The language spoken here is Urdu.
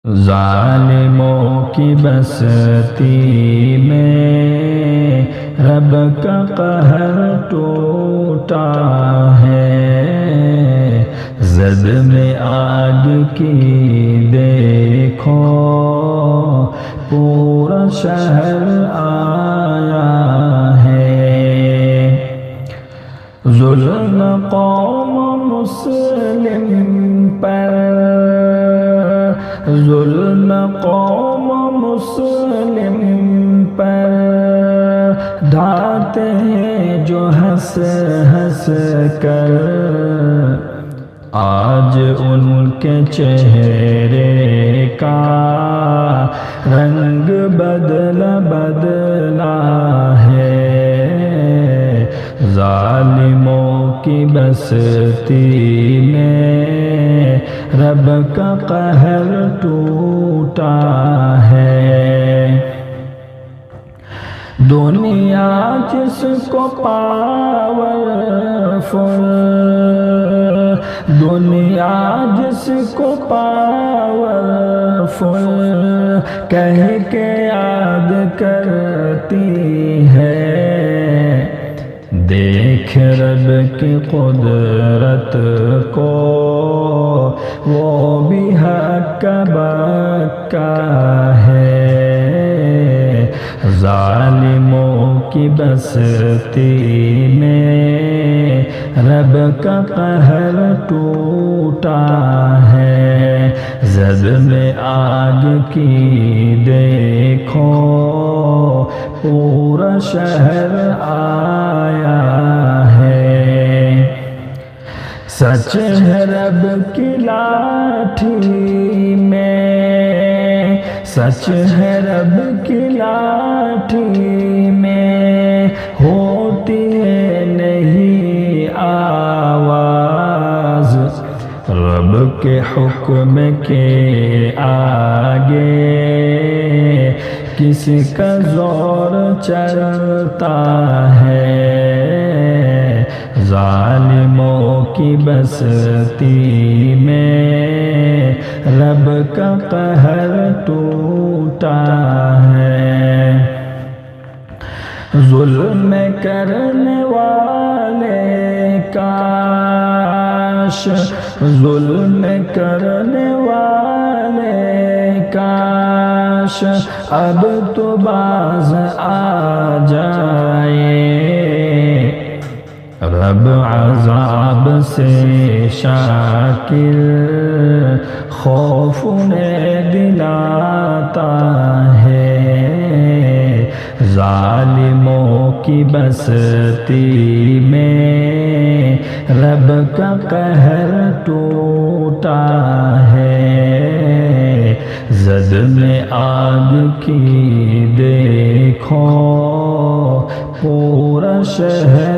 ظالموں کی بستی میں رب کا قہر ٹوٹا ہے، زد میں آگ کی دیکھو پورا شہر آیا ہے۔ ظلم قوم مسلم پر، ظلم قوم مسلم پر ڈھاتے ہیں جو ہنس ہنس کر، آج ان کے چہرے کا رنگ بدلا ہے۔ ظالموں کی بستی میں رب کا قہر ٹوٹا ہے۔ دنیا جس کو پاورفل، دنیا جس کو پاورفل کہہ کے یاد کرتی ہے، دیکھ رب کی قدرت کو وہ بھی ہکا بکا ہے۔ ظالموں کی بستی میں رب کا قہر ٹوٹا ہے، زد میں آگ کی دیکھو پورا شہر آیا ہے۔ سچ ہے رب کی لاٹھی میں، سچ ہے رب کی لاٹھی میں ہوتی ہے نہیں آواز، رب کے حکم کے آگے کسی کا زور چلتا ہے۔ ظالموں کی بستی میں رب کا قہر ٹوٹا ہے۔ ظلم کرنے والے کاش، ظلم کرنے والے کاش اب تو باز آ جائے، رب عذاب سے شاکر خوف انہیں دلاتا ہے۔ ظالموں کی بستی میں رب کا قہر ٹوٹا ہے، زد میں آگ کی دیکھو پورا شہر